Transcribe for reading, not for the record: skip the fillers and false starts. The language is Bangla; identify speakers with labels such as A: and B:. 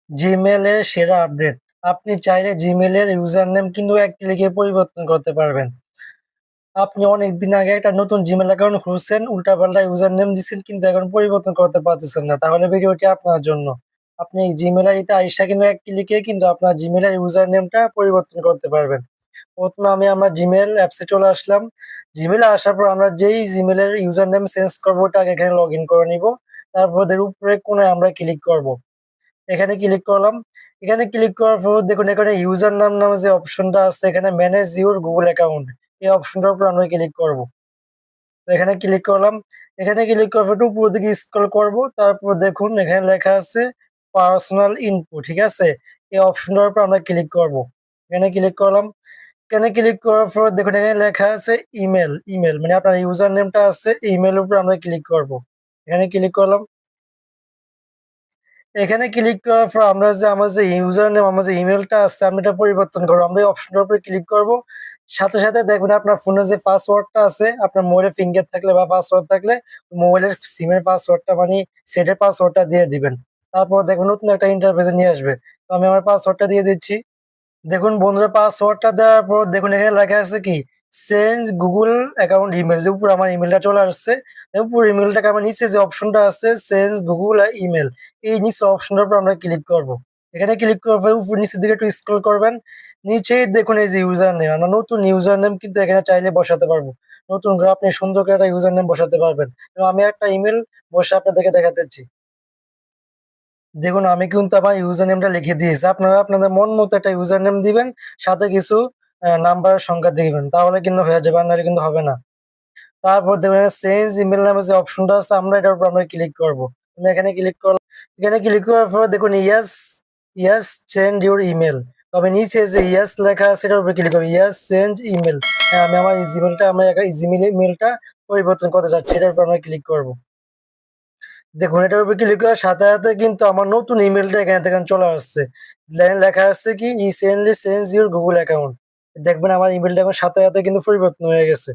A: জিমেলের সেরা আপডেট। আপনি চাইলে জিমেলের ইউজার নেম কিন্তু এক ক্লিকে পরিবর্তন করতে পারবেন। আপনি অনেকদিন আগে একটা নতুন জিমেল অ্যাকাউন্ট খুলছেন, উল্টাপাল্টা ইউজার নেম দিচ্ছেন কিন্তু এখন পরিবর্তন করতে পারতেছেন না, তাহলে ভিডিওটি আপনার জন্য। আপনি জিমেল আইডিতে আইসা কিন্তু এক ক্লিকে কিন্তু আপনার জিমেলের ইউজার নেমটা পরিবর্তন করতে পারবেন। প্রথমে আমি আমার জিমেল অ্যাপসে চলে আসলাম। জিমেলে আসার পর আমরা যেই জিমেলের ইউজার নেম চেঞ্জ করবো ওটাকে এখানে লগ ইন করে নিব। তারপর ওদের উপরে কোনায় আমরা ক্লিক করব। এখানে ক্লিক করলাম। এখানে ক্লিক করার পর দেখুন এখানে ইউজার নাম নামে যে অপশনটা আছে, এখানে ম্যানেজ ইউর গুগল অ্যাকাউন্ট, এই অপশনটার উপর আমরা ক্লিক করব। তো এখানে ক্লিক করলাম। এখানে ক্লিক করার পর একটু উপরের দিকে স্ক্রল করব। তারপর দেখুন এখানে লেখা আছে পার্সোনাল ইনফো, ঠিক আছে? এই অপশনটার উপর আমরা ক্লিক করব। এখানে ক্লিক করলাম। এখানে ক্লিক করার পর দেখুন এখানে লেখা আছে ইমেল। ইমেল মানে আপনার ইউজার নেমটা আছে, ইমেলের উপর আমরা ক্লিক করব। এখানে ক্লিক করলাম। এখানে ক্লিক করার পর আমরা যে আমার যে ইউজার নেম, আমার যে ইমেলটা আছে আমি এটা পরিবর্তন করবো। আমরা এই অপশনটার উপরে ক্লিক করব। সাথে সাথে দেখবেন আপনার ফোনে যে পাসওয়ার্ডটা আছে, আপনার মোবাইলে ফিঙ্গার থাকলে বা পাসওয়ার্ড থাকলে মোবাইলের সিমের পাসওয়ার্ডটা মানে সেটের পাসওয়ার্ডটা দিয়ে দিবেন। তারপর দেখবেন নতুন একটা ইন্টারফেসে নিয়ে আসবে। তো আমি আমার পাসওয়ার্ডটা দিয়ে দিচ্ছি। দেখুন বন্ধুরা, পাসওয়ার্ডটা দেওয়ার পর দেখুন এখানে লেখা আছে কি চেঞ্জ গুগল অ্যাকাউন্ট ইমেল, যে উপর আমার ইমেলটা চলে আসছে। উপর ইমেলটাকে আমার নিচে যে অপশনটা আছে চেঞ্জ গুগল ইমেল, এই নিচে অপশনটার উপর আমরা ক্লিক করব। এখানে ক্লিক করার পর উপর নিচের দিকে একটু স্ক্রল করবেন। নিচেই দেখুন এই যে ইউজার নেম, আমরা নতুন ইউজার নেম কিন্তু এখানে চাইলে বসাতে পারবো। নতুন করে আপনি সুন্দর করে একটা ইউজার নেম বসাতে পারবেন। এবং আমি একটা ইমেল বসে আপনাদেরকে দেখাতেছি। দেখুন আমি কিন্তু আমার ইউজার নেমটা লিখে দিয়েছি। আপনারা আপনাদের মন মতো একটা ইউজার নেম দিবেন, সাথে কিছু নাম্বারের সংখ্যা দিবেন। তাহলে কিন্তু হয়ে যাবে, আর নাহলে কিন্তু হবে না। তারপর দেখবেন চেঞ্জ ইমেল নামে যে অপশনটা আছে আমরা এটার উপর আমরা ক্লিক করব। আমি এখানে ক্লিক করলাম। এখানে ক্লিক করার পর দেখুন ইয়াস, ইয়াস চেঞ্জ ইউর ইমেল। তবে নিচে যে ইয়াস লেখা আছে এটার উপর ক্লিক করব। ইয়াস চেঞ্জ ইমেল। হ্যাঁ, আমি আমার জিমেলটা আমরা জিমেল ইমেলটা পরিবর্তন করতে চাচ্ছি, এটার উপর আমরা ক্লিক করব। দেখুন এটার উপর ক্লিক করার সাথে সাথে কিন্তু আমার নতুন ইমেলটা এখানে থেকে চলে আসছে। লেখা আসছে কি recently change your Google account. দেখবেন আমার ইমেলটা এখন সাথে সাথে কিন্তু পরিবর্তন হয়ে গেছে।